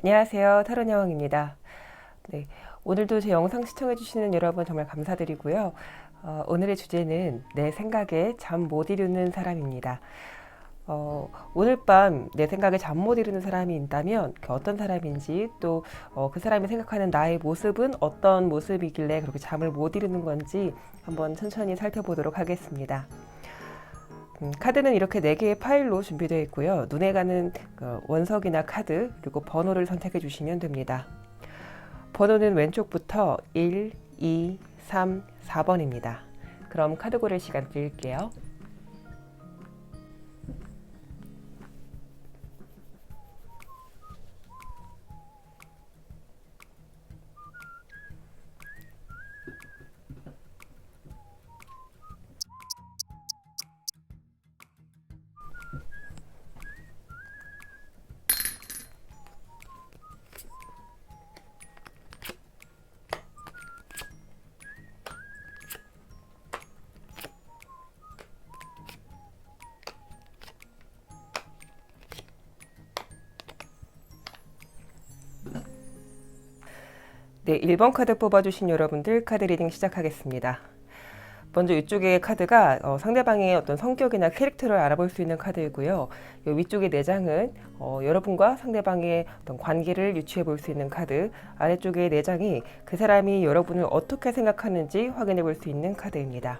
안녕하세요. 타로의 여왕입니다. 네, 오늘도 제 영상 시청해주시는 여러분 정말 감사드리고요. 오늘의 주제는 내 생각에 잠 못 이루는 사람입니다. 오늘 밤 내 생각에 잠 못 이루는 사람이 있다면 어떤 사람인지 또 그 사람이 생각하는 나의 모습은 어떤 모습이길래 그렇게 잠을 못 이루는 건지 한번 천천히 살펴보도록 하겠습니다. 카드는 이렇게 4개의 파일로 준비되어 있고요. 눈에 가는 원석이나 카드 그리고 번호를 선택해 주시면 됩니다. 번호는 왼쪽부터 1, 2, 3, 4번입니다. 그럼 카드 고를 시간 드릴게요. 네, 1번 카드 뽑아주신 여러분들 카드 리딩 시작하겠습니다. 먼저 이쪽의 카드가 상대방의 어떤 성격이나 캐릭터를 알아볼 수 있는 카드이고요. 이 위쪽의 4장은 여러분과 상대방의 어떤 관계를 유추해 볼 수 있는 카드, 아래쪽의 4장이 그 사람이 여러분을 어떻게 생각하는지 확인해 볼 수 있는 카드입니다.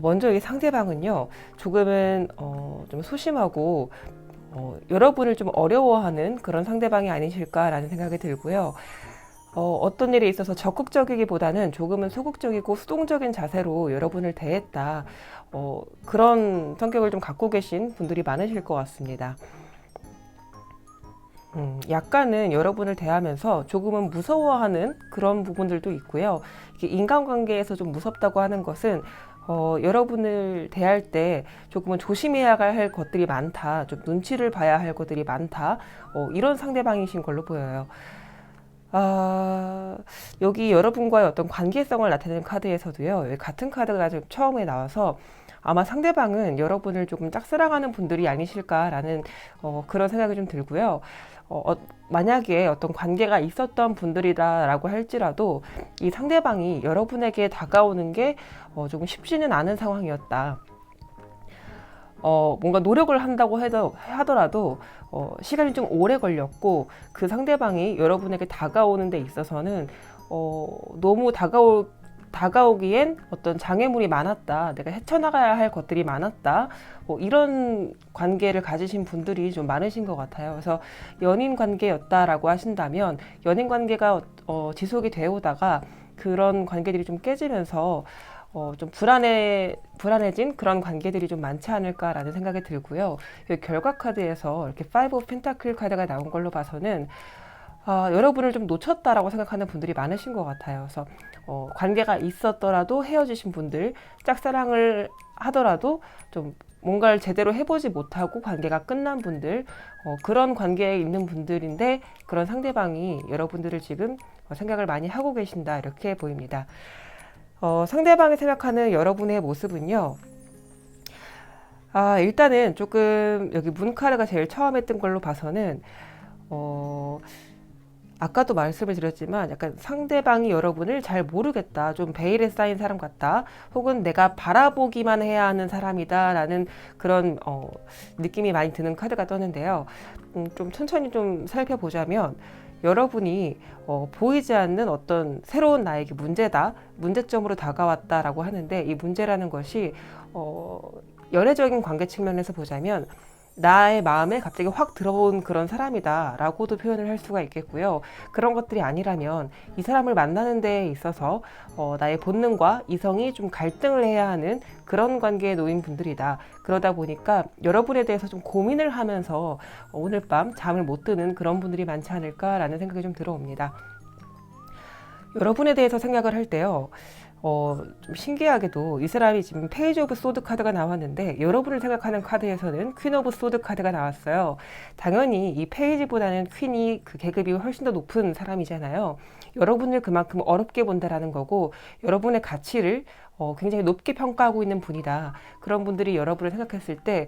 먼저 이 상대방은요, 조금은 좀 소심하고 여러분을 좀 어려워하는 그런 상대방이 아니실까라는 생각이 들고요. 어떤 일에 있어서 적극적이기보다는 조금은 소극적이고 수동적인 자세로 여러분을 대했다. 그런 성격을 좀 갖고 계신 분들이 많으실 것 같습니다. 약간은 여러분을 대하면서 조금은 무서워하는 그런 부분들도 있고요. 이게 인간관계에서 좀 무섭다고 하는 것은 여러분을 대할 때 조금은 조심해야 할 것들이 많다, 좀 눈치를 봐야 할 것들이 많다, 이런 상대방이신 걸로 보여요. 아, 여기 여러분과의 어떤 관계성을 나타내는 카드에서도요, 같은 카드가 좀 처음에 나와서 아마 상대방은 여러분을 조금 짝사랑하는 분들이 아니실까라는 그런 생각이 좀 들고요. 만약에 어떤 관계가 있었던 분들이다라고 할지라도 이 상대방이 여러분에게 다가오는 게 조금 쉽지는 않은 상황이었다. 뭔가 노력을 한다고 하더라도 시간이 좀 오래 걸렸고 그 상대방이 여러분에게 다가오는 데 있어서는 너무 다가오기엔 어떤 장애물이 많았다. 내가 헤쳐나가야 할 것들이 많았다. 이런 관계를 가지신 분들이 좀 많으신 것 같아요. 그래서 연인 관계였다라고 하신다면 연인 관계가 지속이 되어 오다가 그런 관계들이 좀 깨지면서 좀 불안해진 그런 관계들이 좀 많지 않을까라는 생각이 들고요. 여기 결과 카드에서 이렇게 5 오브 펜타클 카드가 나온 걸로 봐서는 여러분을 좀 놓쳤다라고 생각하는 분들이 많으신 것 같아요. 그래서 관계가 있었더라도 헤어지신 분들, 짝사랑을 하더라도 좀 뭔가를 제대로 해보지 못하고 관계가 끝난 분들, 그런 관계에 있는 분들인데 그런 상대방이 여러분들을 지금 생각을 많이 하고 계신다 이렇게 보입니다. 상대방이 생각하는 여러분의 모습은요. 일단은 조금 여기 문 카드가 제일 처음에 뜬 걸로 봐서는 아까도 말씀을 드렸지만 약간 상대방이 여러분을 잘 모르겠다. 좀 베일에 쌓인 사람 같다. 혹은 내가 바라보기만 해야 하는 사람이다. 라는 그런 느낌이 많이 드는 카드가 떴는데요. 좀 천천히 좀 살펴보자면 여러분이 보이지 않는 어떤 새로운 나에게 문제점으로 다가왔다라고 하는데 이 문제라는 것이 연애적인 관계 측면에서 보자면 나의 마음에 갑자기 확 들어온 그런 사람이다 라고도 표현을 할 수가 있겠고요. 그런 것들이 아니라면 이 사람을 만나는 데에 있어서 나의 본능과 이성이 좀 갈등을 해야 하는 그런 관계에 놓인 분들이다. 그러다 보니까 여러분에 대해서 좀 고민을 하면서 오늘 밤 잠을 못 드는 그런 분들이 많지 않을까라는 생각이 좀 들어옵니다. 여러분에 대해서 생각을 할 때요. 좀 신기하게도 이 사람이 지금 페이지 오브 소드 카드가 나왔는데 여러분을 생각하는 카드에서는 퀸 오브 소드 카드가 나왔어요. 당연히 이 페이지보다는 퀸이 그 계급이 훨씬 더 높은 사람이잖아요. 여러분을 그만큼 어렵게 본다라는 거고 여러분의 가치를 굉장히 높게 평가하고 있는 분이다. 그런 분들이 여러분을 생각했을 때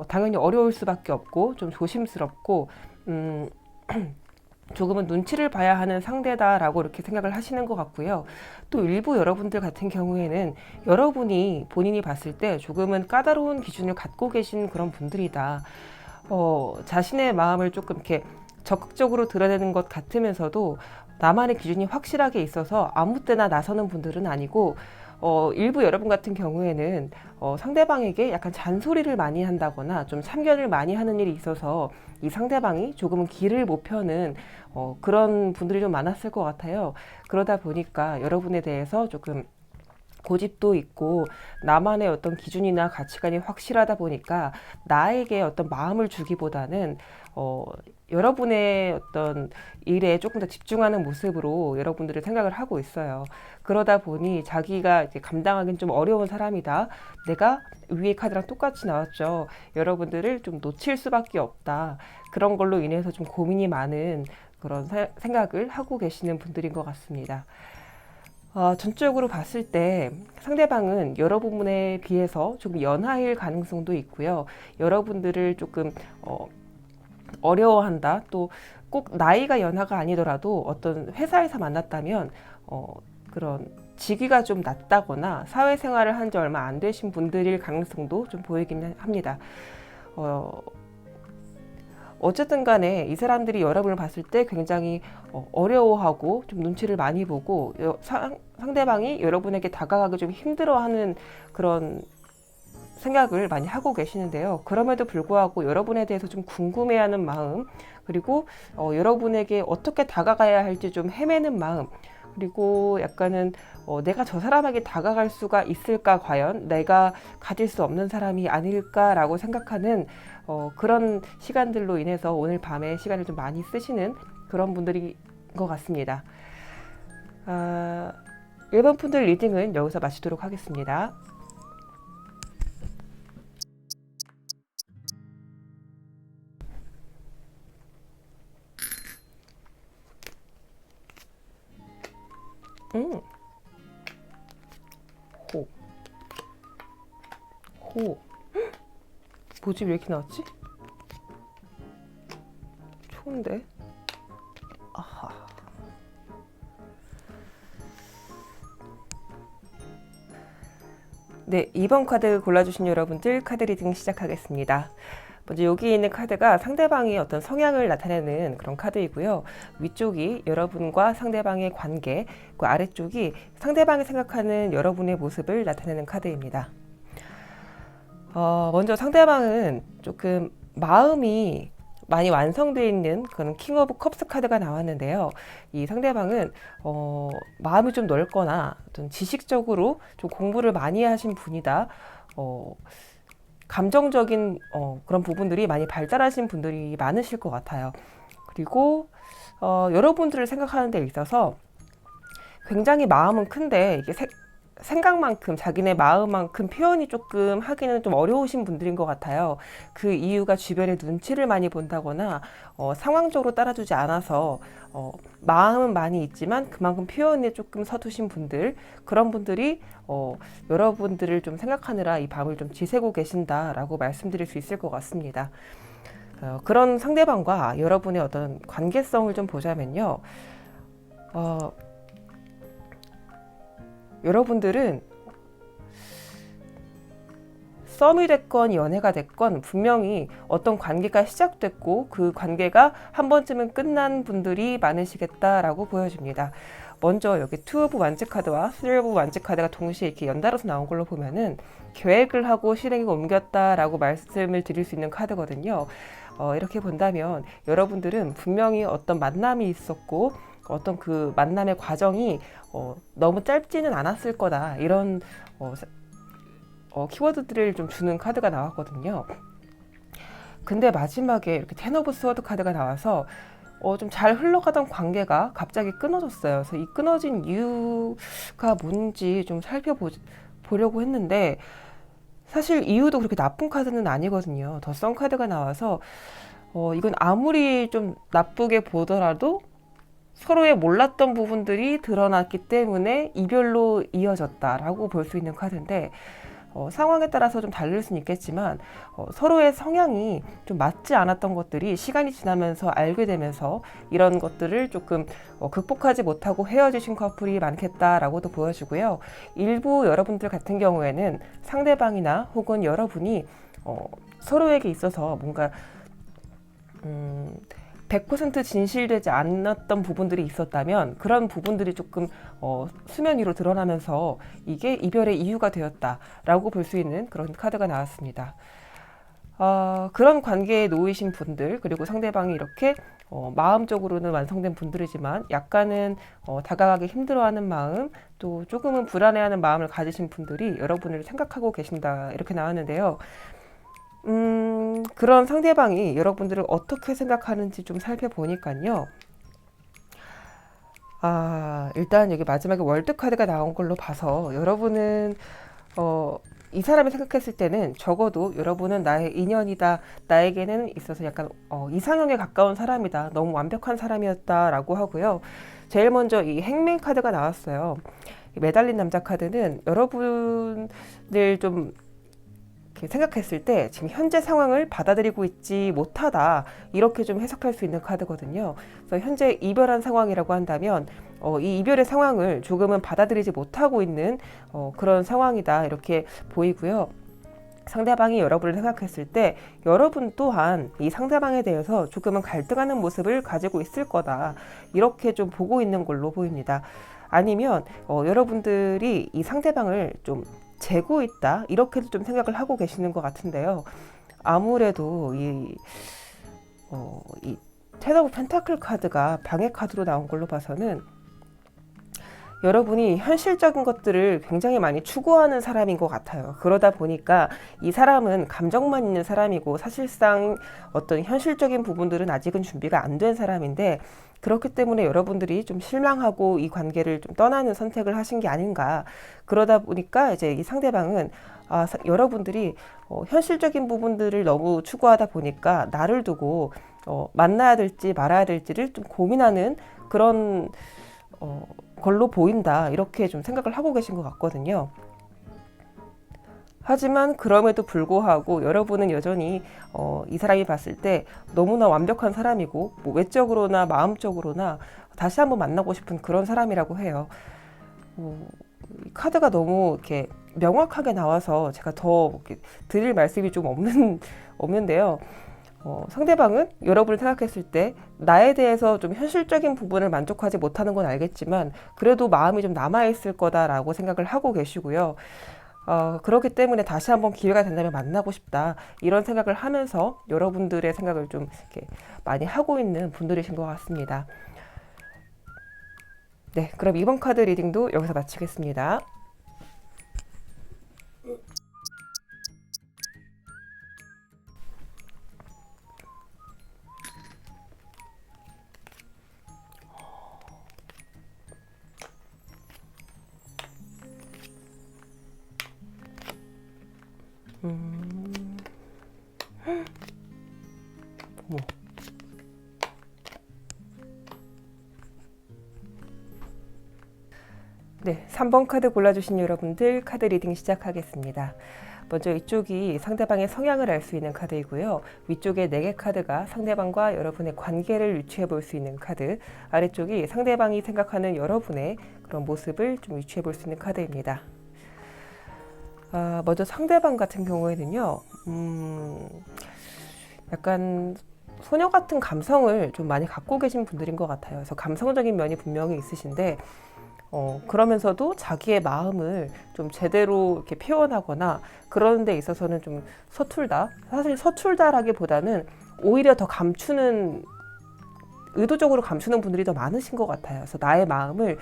당연히 어려울 수밖에 없고 좀 조심스럽고 조금은 눈치를 봐야 하는 상대다라고 이렇게 생각을 하시는 것 같고요. 또 일부 여러분들 같은 경우에는 여러분이 본인이 봤을 때 조금은 까다로운 기준을 갖고 계신 그런 분들이다. 자신의 마음을 조금 이렇게 적극적으로 드러내는 것 같으면서도 나만의 기준이 확실하게 있어서 아무 때나 나서는 분들은 아니고 일부 여러분 같은 경우에는 상대방에게 약간 잔소리를 많이 한다거나 좀 참견을 많이 하는 일이 있어서 이 상대방이 조금은 기를 못 펴는 그런 분들이 좀 많았을 것 같아요. 그러다 보니까 여러분에 대해서 조금 고집도 있고 나만의 어떤 기준이나 가치관이 확실하다 보니까 나에게 어떤 마음을 주기보다는 여러분의 어떤 일에 조금 더 집중하는 모습으로 여러분들을 생각을 하고 있어요. 그러다 보니 자기가 이제 감당하기는 좀 어려운 사람이다. 내가 위의 카드랑 똑같이 나왔죠. 여러분들을 좀 놓칠 수밖에 없다. 그런 걸로 인해서 좀 고민이 많은 그런 생각을 하고 계시는 분들인 것 같습니다. 전적으로 봤을 때 상대방은 여러분에 비해서 조금 연하일 가능성도 있고요. 여러분들을 조금 어려워한다. 또 꼭 나이가 연하가 아니더라도 어떤 회사에서 만났다면 그런 직위가 좀 낮다거나 사회생활을 한 지 얼마 안 되신 분들일 가능성도 좀 보이긴 합니다. 어쨌든 간에 이 사람들이 여러분을 봤을 때 굉장히 어려워하고 좀 눈치를 많이 보고 상대방이 여러분에게 다가가기 좀 힘들어하는 그런 생각을 많이 하고 계시는데요. 그럼에도 불구하고 여러분에 대해서 좀 궁금해하는 마음, 그리고 여러분에게 어떻게 다가가야 할지 좀 헤매는 마음, 그리고 약간은 내가 저 사람에게 다가갈 수가 있을까, 과연 내가 가질 수 없는 사람이 아닐까라고 생각하는 그런 시간들로 인해서 오늘 밤에 시간을 좀 많이 쓰시는 그런 분들인 것 같습니다. 1번 분들 리딩은 여기서 마치도록 하겠습니다. 호. 호. 뭐지? 왜 이렇게 나왔지? 좋은데? 아하. 네, 2번 카드 골라주신 여러분들 카드 리딩 시작하겠습니다. 먼저 여기 있는 카드가 상대방의 어떤 성향을 나타내는 그런 카드이고요. 위쪽이 여러분과 상대방의 관계, 그 아래쪽이 상대방이 생각하는 여러분의 모습을 나타내는 카드입니다. 먼저 상대방은 조금 마음이 많이 완성되어 있는 그런 킹 오브 컵스 카드가 나왔는데요. 이 상대방은 마음이 좀 넓거나 좀 지식적으로 좀 공부를 많이 하신 분이다. 감정적인 그런 부분들이 많이 발달하신 분들이 많으실 것 같아요. 그리고 여러분들을 생각하는 데 있어서 굉장히 마음은 큰데 이게 생각만큼, 자기네 마음만큼 표현이 조금 하기는 좀 어려우신 분들인 것 같아요. 그 이유가 주변의 눈치를 많이 본다거나 상황적으로 따라주지 않아서 마음은 많이 있지만 그만큼 표현에 조금 서투신 분들, 그런 분들이 여러분들을 좀 생각하느라 이 밤을 좀 지새고 계신다라고 말씀드릴 수 있을 것 같습니다. 그런 상대방과 여러분의 어떤 관계성을 좀 보자면요. 여러분들은 썸이 됐건 연애가 됐건 분명히 어떤 관계가 시작됐고 그 관계가 한 번쯤은 끝난 분들이 많으시겠다라고 보여집니다. 먼저 여기 투 오브 완즈 카드와 쓰리 오브 완즈 카드가 동시에 이렇게 연달아서 나온 걸로 보면은 계획을 하고 실행에 옮겼다라고 말씀을 드릴 수 있는 카드거든요. 이렇게 본다면 여러분들은 분명히 어떤 만남이 있었고 어떤 그 만남의 과정이 너무 짧지는 않았을 거다, 이런 키워드들을 좀 주는 카드가 나왔거든요. 근데 마지막에 이렇게 텐 오브 스워드 카드가 나와서 좀 잘 흘러가던 관계가 갑자기 끊어졌어요. 그래서 이 끊어진 이유가 뭔지 좀 살펴보려고 했는데 사실 이유도 그렇게 나쁜 카드는 아니거든요. 더 선 카드가 나와서 이건 아무리 좀 나쁘게 보더라도 서로의 몰랐던 부분들이 드러났기 때문에 이별로 이어졌다라고 볼 수 있는 카드인데 상황에 따라서 좀 다를 수는 있겠지만 서로의 성향이 좀 맞지 않았던 것들이 시간이 지나면서 알게 되면서 이런 것들을 조금 극복하지 못하고 헤어지신 커플이 많겠다라고도 보여지고요. 일부 여러분들 같은 경우에는 상대방이나 혹은 여러분이 서로에게 있어서 뭔가 100% 진실되지 않았던 부분들이 있었다면 그런 부분들이 조금 수면 위로 드러나면서 이게 이별의 이유가 되었다라고 볼 수 있는 그런 카드가 나왔습니다. 그런 관계에 놓이신 분들, 그리고 상대방이 이렇게 마음적으로는 완성된 분들이지만 약간은 다가가기 힘들어하는 마음, 또 조금은 불안해하는 마음을 가지신 분들이 여러분을 생각하고 계신다, 이렇게 나왔는데요. 그런 상대방이 여러분들을 어떻게 생각하는지 좀 살펴보니까요. 일단 여기 마지막에 월드 카드가 나온 걸로 봐서 여러분은 이 사람을 생각했을 때는 적어도 여러분은 나의 인연이다, 나에게는 있어서 약간 이상형에 가까운 사람이다, 너무 완벽한 사람이었다라고 하고요. 제일 먼저 이 행맨 카드가 나왔어요. 매달린 남자 카드는 여러분을 좀 생각했을 때 지금 현재 상황을 받아들이고 있지 못하다, 이렇게 좀 해석할 수 있는 카드거든요. 그래서 현재 이별한 상황이라고 한다면 이 이별의 상황을 조금은 받아들이지 못하고 있는 그런 상황이다, 이렇게 보이고요. 상대방이 여러분을 생각했을 때 여러분 또한 이 상대방에 대해서 조금은 갈등하는 모습을 가지고 있을 거다. 이렇게 좀 보고 있는 걸로 보입니다. 아니면 여러분들이 이 상대방을 좀 재고 있다. 이렇게도 좀 생각을 하고 계시는 것 같은데요. 아무래도 이 텐 오브 펜타클 카드가 방해 카드로 나온 걸로 봐서는 여러분이 현실적인 것들을 굉장히 많이 추구하는 사람인 것 같아요. 그러다 보니까 이 사람은 감정만 있는 사람이고 사실상 어떤 현실적인 부분들은 아직은 준비가 안 된 사람인데, 그렇기 때문에 여러분들이 좀 실망하고 이 관계를 좀 떠나는 선택을 하신 게 아닌가. 그러다 보니까 이제 이 상대방은 여러분들이 현실적인 부분들을 너무 추구하다 보니까 나를 두고 만나야 될지 말아야 될지를 좀 고민하는 그런 걸로 보인다. 이렇게 좀 생각을 하고 계신 것 같거든요. 하지만 그럼에도 불구하고 여러분은 여전히 이 사람이 봤을 때 너무나 완벽한 사람이고 뭐 외적으로나 마음적으로나 다시 한번 만나고 싶은 그런 사람이라고 해요. 이 카드가 너무 이렇게 명확하게 나와서 제가 더 이렇게 드릴 말씀이 좀 없는데요. 상대방은 여러분을 생각했을 때 나에 대해서 좀 현실적인 부분을 만족하지 못하는 건 알겠지만 그래도 마음이 좀 남아있을 거다라고 생각을 하고 계시고요. 그렇기 때문에 다시 한번 기회가 된다면 만나고 싶다. 이런 생각을 하면서 여러분들의 생각을 좀 이렇게 많이 하고 있는 분들이신 것 같습니다. 네, 그럼 이번 카드 리딩도 여기서 마치겠습니다. 어머. 네, 3번 카드 골라주신 여러분들 카드 리딩 시작하겠습니다. 먼저 이쪽이 상대방의 성향을 알 수 있는 카드이고요. 위쪽에 4개 카드가 상대방과 여러분의 관계를 유추해 볼 수 있는 카드, 아래쪽이 상대방이 생각하는 여러분의 그런 모습을 좀 유추해 볼 수 있는 카드입니다. 먼저 상대방 같은 경우에는요, 약간 소녀 같은 감성을 좀 많이 갖고 계신 분들인 것 같아요. 그래서 감성적인 면이 분명히 있으신데, 그러면서도 자기의 마음을 좀 제대로 이렇게 표현하거나 그런 데 있어서는 좀 서툴다. 사실 서툴다라기보다는 오히려 더 감추는, 의도적으로 감추는 분들이 더 많으신 것 같아요. 그래서 나의 마음을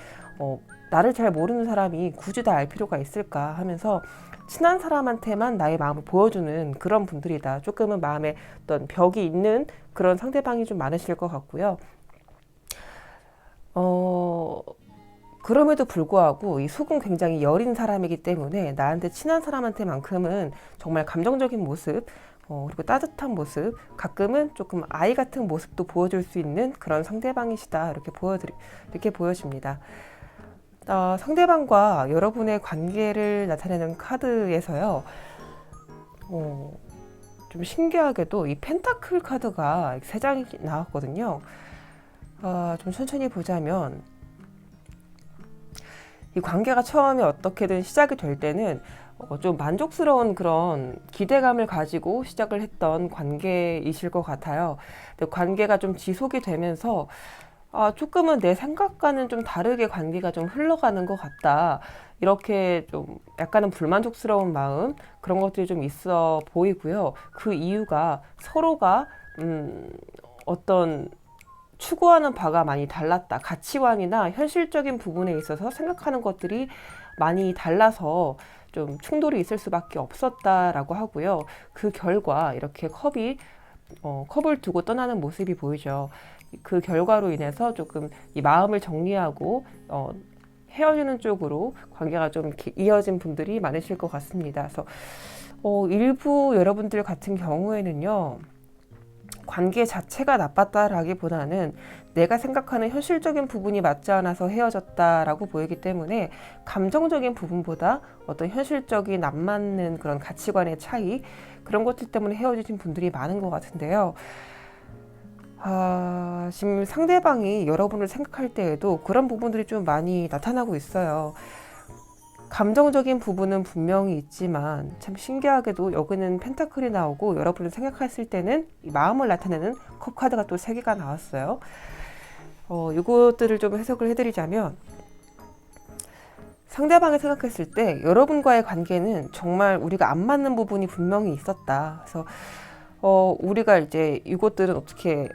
나를 잘 모르는 사람이 굳이 다 알 필요가 있을까 하면서 친한 사람한테만 나의 마음을 보여주는 그런 분들이다. 조금은 마음에 어떤 벽이 있는 그런 상대방이 좀 많으실 것 같고요. 그럼에도 불구하고 이 속은 굉장히 여린 사람이기 때문에 나한테 친한 사람한테만큼은 정말 감정적인 모습, 그리고 따뜻한 모습, 가끔은 조금 아이 같은 모습도 보여줄 수 있는 그런 상대방이시다. 이렇게 보여집니다. 상대방과 여러분의 관계를 나타내는 카드에서요, 좀 신기하게도 이 펜타클 카드가 3장이 나왔거든요. 좀 천천히 보자면, 이 관계가 처음에 어떻게든 시작이 될 때는 좀 만족스러운 그런 기대감을 가지고 시작을 했던 관계이실 것 같아요. 근데 관계가 좀 지속이 되면서 조금은 내 생각과는 좀 다르게 관계가 좀 흘러가는 것 같다. 이렇게 좀 약간은 불만족스러운 마음, 그런 것들이 좀 있어 보이고요. 그 이유가 서로가 어떤 추구하는 바가 많이 달랐다. 가치관이나 현실적인 부분에 있어서 생각하는 것들이 많이 달라서 좀 충돌이 있을 수밖에 없었다라고 하고요. 그 결과 이렇게 컵을 두고 떠나는 모습이 보이죠. 그 결과로 인해서 조금 이 마음을 정리하고 헤어지는 쪽으로 관계가 좀 이어진 분들이 많으실 것 같습니다. 그래서 일부 여러분들 같은 경우에는요, 관계 자체가 나빴다라기보다는 내가 생각하는 현실적인 부분이 맞지 않아서 헤어졌다라고 보이기 때문에 감정적인 부분보다 어떤 현실적인 안 맞는 그런 가치관의 차이, 그런 것들 때문에 헤어지신 분들이 많은 것 같은데요. 지금 상대방이 여러분을 생각할 때에도 그런 부분들이 좀 많이 나타나고 있어요. 감정적인 부분은 분명히 있지만 참 신기하게도 여기는 펜타클이 나오고 여러분이 생각했을 때는 이 마음을 나타내는 컵 카드가 또 3개가 나왔어요. 이것들을 좀 해석을 해드리자면 상대방이 생각했을 때 여러분과의 관계는 정말 우리가 안 맞는 부분이 분명히 있었다. 그래서 우리가 이제 이것들은 어떻게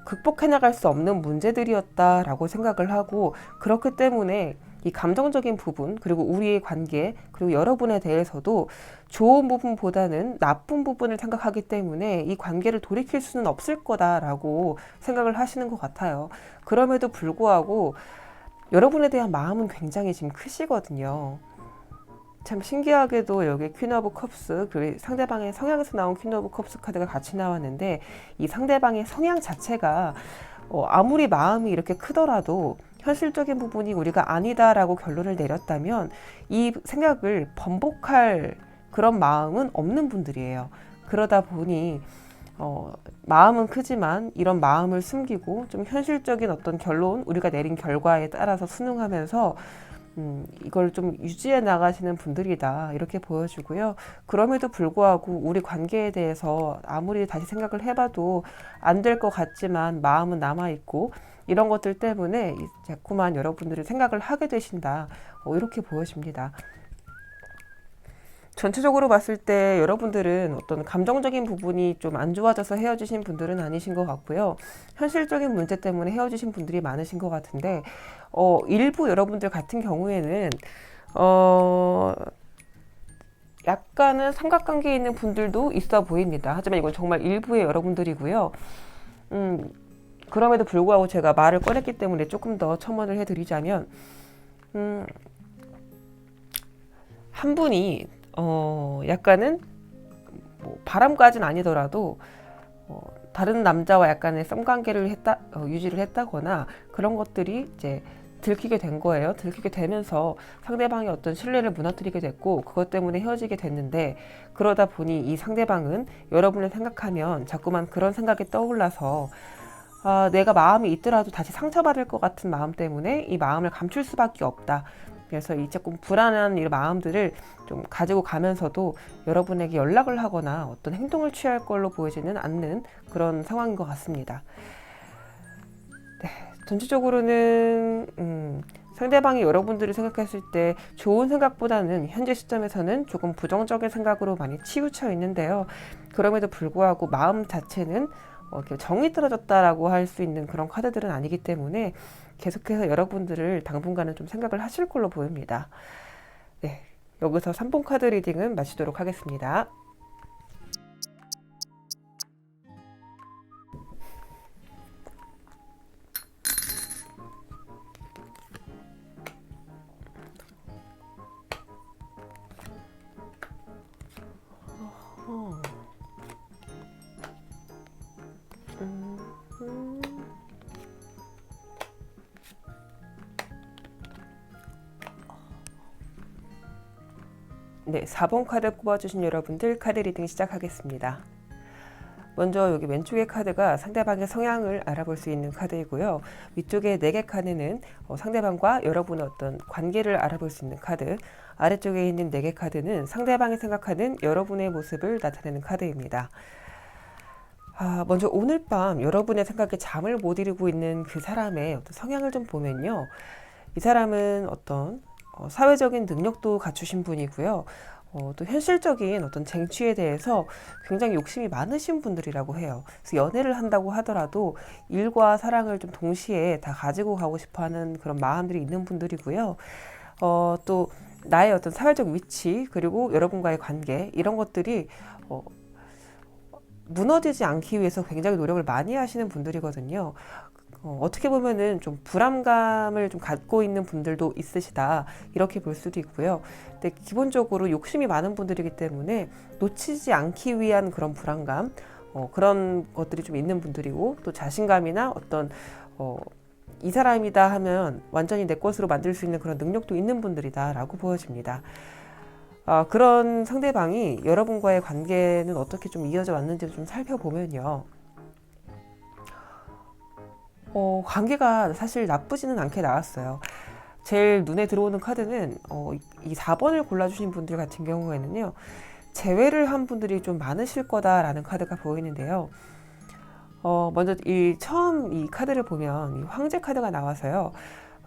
극복해 나갈 수 없는 문제들이었다라고 생각을 하고, 그렇기 때문에 이 감정적인 부분, 그리고 우리의 관계, 그리고 여러분에 대해서도 좋은 부분보다는 나쁜 부분을 생각하기 때문에 이 관계를 돌이킬 수는 없을 거다라고 생각을 하시는 것 같아요. 그럼에도 불구하고 여러분에 대한 마음은 굉장히 지금 크시거든요. 참 신기하게도 여기 퀸 오브 컵스, 그리고 상대방의 성향에서 나온 퀸 오브 컵스 카드가 같이 나왔는데, 이 상대방의 성향 자체가 아무리 마음이 이렇게 크더라도 현실적인 부분이 우리가 아니다라고 결론을 내렸다면 이 생각을 번복할 그런 마음은 없는 분들이에요. 그러다 보니 마음은 크지만 이런 마음을 숨기고 좀 현실적인 어떤 결론, 우리가 내린 결과에 따라서 순응하면서 이걸 좀 유지해 나가시는 분들이다, 이렇게 보여주고요. 그럼에도 불구하고 우리 관계에 대해서 아무리 다시 생각을 해봐도 안 될 것 같지만 마음은 남아있고, 이런 것들 때문에 자꾸만 여러분들이 생각을 하게 되신다, 이렇게 보여집니다. 전체적으로 봤을 때 여러분들은 어떤 감정적인 부분이 좀 안 좋아져서 헤어지신 분들은 아니신 것 같고요. 현실적인 문제 때문에 헤어지신 분들이 많으신 것 같은데, 일부 여러분들 같은 경우에는 약간은 삼각관계에 있는 분들도 있어 보입니다. 하지만 이건 정말 일부의 여러분들이고요. 그럼에도 불구하고 제가 말을 꺼냈기 때문에 조금 더 첨언을 해드리자면, 한 분이 약간은 뭐 바람까지는 아니더라도 다른 남자와 약간의 썸관계를 유지를 했다거나 그런 것들이 이제 들키게 된 거예요. 들키게 되면서 상대방의 어떤 신뢰를 무너뜨리게 됐고, 그것 때문에 헤어지게 됐는데, 그러다 보니 이 상대방은 여러분을 생각하면 자꾸만 그런 생각이 떠올라서 내가 마음이 있더라도 다시 상처받을 것 같은 마음 때문에 이 마음을 감출 수밖에 없다. 그래서 이 조금 불안한 이 마음들을 좀 가지고 가면서도 여러분에게 연락을 하거나 어떤 행동을 취할 걸로 보이지는 않는 그런 상황인 것 같습니다. 네, 전체적으로는 상대방이 여러분들을 생각했을 때 좋은 생각보다는 현재 시점에서는 조금 부정적인 생각으로 많이 치우쳐 있는데요. 그럼에도 불구하고 마음 자체는 정이 떨어졌다라고 할 수 있는 그런 카드들은 아니기 때문에 계속해서 여러분들을 당분간은 좀 생각을 하실 걸로 보입니다. 네, 여기서 3번 카드 리딩은 마치도록 하겠습니다. 네, 4번 카드 꼽아주신 여러분들 카드 리딩 시작하겠습니다. 먼저 여기 왼쪽의 카드가 상대방의 성향을 알아볼 수 있는 카드이고요. 위쪽의 4개 카드는 상대방과 여러분의 어떤 관계를 알아볼 수 있는 카드, 아래쪽에 있는 4개 카드는 상대방이 생각하는 여러분의 모습을 나타내는 카드입니다. 먼저 오늘 밤 여러분의 생각에 잠을 못 이루고 있는 그 사람의 어떤 성향을 좀 보면요. 이 사람은 어떤 사회적인 능력도 갖추신 분이고요. 또 현실적인 어떤 쟁취에 대해서 굉장히 욕심이 많으신 분들이라고 해요. 그래서 연애를 한다고 하더라도 일과 사랑을 좀 동시에 다 가지고 가고 싶어 하는 그런 마음들이 있는 분들이고요. 또 나의 어떤 사회적 위치, 그리고 여러분과의 관계, 이런 것들이 무너지지 않기 위해서 굉장히 노력을 많이 하시는 분들이거든요. 어떻게 보면은 좀 불안감을 좀 갖고 있는 분들도 있으시다, 이렇게 볼 수도 있고요. 근데 기본적으로 욕심이 많은 분들이기 때문에 놓치지 않기 위한 그런 불안감, 그런 것들이 좀 있는 분들이고, 또 자신감이나 어떤 이 사람이다 하면 완전히 내 것으로 만들 수 있는 그런 능력도 있는 분들이다라고 보여집니다. 그런 상대방이 여러분과의 관계는 어떻게 좀 이어져 왔는지 좀 살펴보면요. 관계가 사실 나쁘지는 않게 나왔어요. 제일 눈에 들어오는 카드는 이 4번을 골라주신 분들 같은 경우에는요, 재회를 한 분들이 좀 많으실 거다라는 카드가 보이는데요. 먼저 처음 이 카드를 보면 이 황제 카드가 나와서요.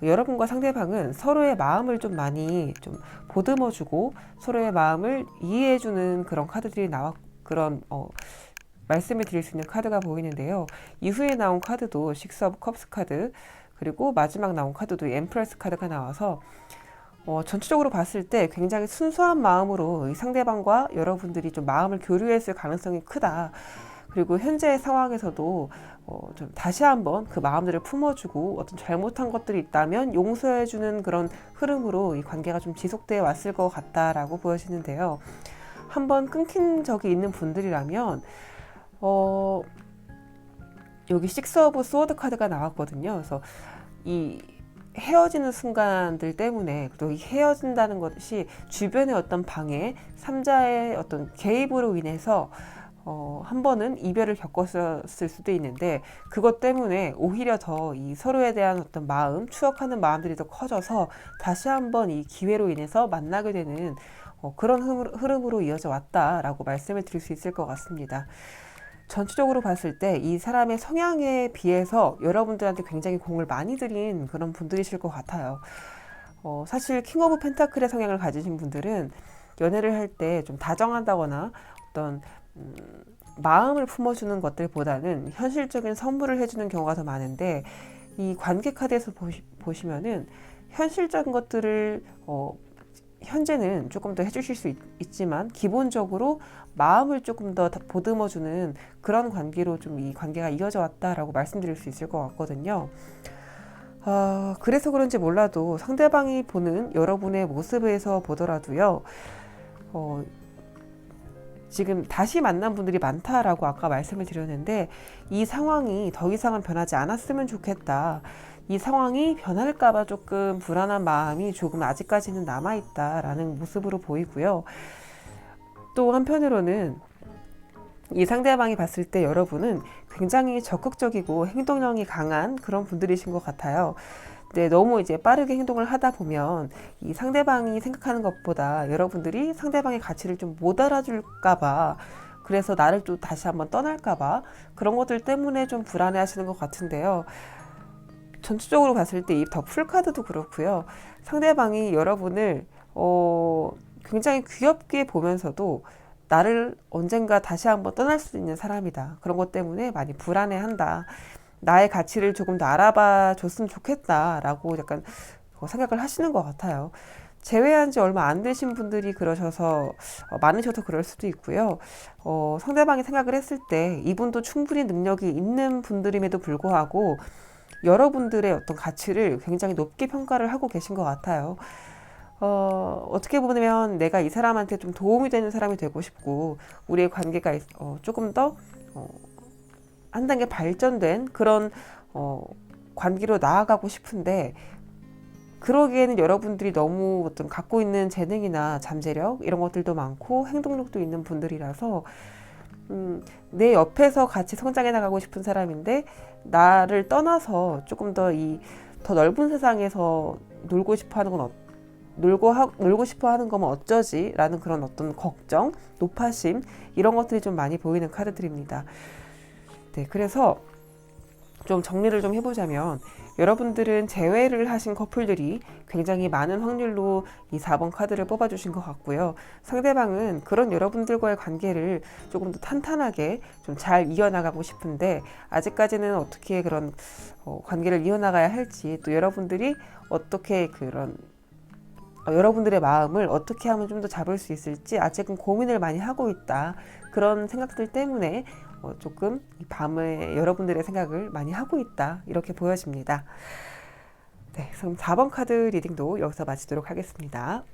여러분과 상대방은 서로의 마음을 좀 많이 좀 보듬어주고 서로의 마음을 이해해주는 그런 카드들이 그런 말씀을 드릴 수 있는 카드가 보이는데요. 이후에 나온 카드도 식스 오브 컵스 카드, 그리고 마지막 나온 카드도 엠프레스 카드가 나와서 전체적으로 봤을 때 굉장히 순수한 마음으로 이 상대방과 여러분들이 좀 마음을 교류했을 가능성이 크다. 그리고 현재 상황에서도 좀 다시 한번 그 마음들을 품어주고 어떤 잘못한 것들이 있다면 용서해주는 그런 흐름으로 이 관계가 좀 지속되어 왔을 것 같다라고 보여지는데요. 한번 끊긴 적이 있는 분들이라면 여기 식스 오브 소드 카드가 나왔거든요. 그래서 이 헤어지는 순간들 때문에 또 이 헤어진다는 것이 주변의 어떤 방해, 삼자의 어떤 개입으로 인해서 한 번은 이별을 겪었을 수도 있는데 그것 때문에 오히려 더 이 서로에 대한 어떤 마음, 추억하는 마음들이 더 커져서 다시 한번 이 기회로 인해서 만나게 되는 그런 흐름으로 이어져 왔다라고 말씀을 드릴 수 있을 것 같습니다. 전체적으로 봤을 때 이 사람의 성향에 비해서 여러분들한테 굉장히 공을 많이 들인 그런 분들이실 것 같아요. 사실 킹 오브 펜타클의 성향을 가지신 분들은 연애를 할 때 좀 다정하다거나 어떤 마음을 품어주는 것들보다는 현실적인 선물을 해주는 경우가 더 많은데 이 관계 카드에서 보시면은 현실적인 것들을 현재는 조금 더 해주실 수 있지만 기본적으로 마음을 조금 더 보듬어주는 그런 관계로 좀 이 관계가 이어져 왔다라고 말씀드릴 수 있을 것 같거든요. 그래서 그런지 몰라도 상대방이 보는 여러분의 모습에서 보더라도요, 지금 다시 만난 분들이 많다라고 아까 말씀을 드렸는데 이 상황이 더 이상은 변하지 않았으면 좋겠다. 이 상황이 변할까봐 조금 불안한 마음이 조금 아직까지는 남아있다라는 모습으로 보이고요. 또 한편으로는 이 상대방이 봤을 때 여러분은 굉장히 적극적이고 행동력이 강한 그런 분들이신 것 같아요. 근데 너무 이제 빠르게 행동을 하다 보면 이 상대방이 생각하는 것보다 여러분들이 상대방의 가치를 좀 못 알아줄까봐, 그래서 나를 또 다시 한번 떠날까봐 그런 것들 때문에 좀 불안해 하시는 것 같은데요. 전체적으로 봤을 때 이 더 풀카드도 그렇고요. 상대방이 여러분을 굉장히 귀엽게 보면서도 나를 언젠가 다시 한번 떠날 수 있는 사람이다. 그런 것 때문에 많이 불안해한다. 나의 가치를 조금 더 알아봐 줬으면 좋겠다라고 약간 생각을 하시는 것 같아요. 재회한 지 얼마 안 되신 분들이 그러셔서 많으셔서 그럴 수도 있고요. 상대방이 생각을 했을 때 이분도 충분히 능력이 있는 분들임에도 불구하고 여러분들의 어떤 가치를 굉장히 높게 평가를 하고 계신 것 같아요. 어떻게 보면 내가 이 사람한테 좀 도움이 되는 사람이 되고 싶고 우리의 관계가 조금 더 한 단계 발전된 그런 관계로 나아가고 싶은데 그러기에는 여러분들이 너무 어떤 갖고 있는 재능이나 잠재력 이런 것들도 많고 행동력도 있는 분들이라서 내 옆에서 같이 성장해 나가고 싶은 사람인데 나를 떠나서 조금 더 더 넓은 세상에서 놀고 싶어 하는 건 놀고 싶어 하는 거면 어쩌지? 라는 그런 어떤 걱정, 높아심 이런 것들이 좀 많이 보이는 카드들입니다. 네, 그래서 좀 정리를 좀 해보자면 여러분들은 재회를 하신 커플들이 굉장히 많은 확률로 이 4번 카드를 뽑아주신 것 같고요. 상대방은 그런 여러분들과의 관계를 조금 더 탄탄하게 좀 잘 이어나가고 싶은데 아직까지는 어떻게 그런 관계를 이어나가야 할지, 또 여러분들이 어떻게 그런 여러분들의 마음을 어떻게 하면 좀 더 잡을 수 있을지 아직은 고민을 많이 하고 있다. 그런 생각들 때문에 조금 이 밤에 여러분들의 생각을 많이 하고 있다. 이렇게 보여집니다. 네, 그럼 4번 카드 리딩도 여기서 마치도록 하겠습니다.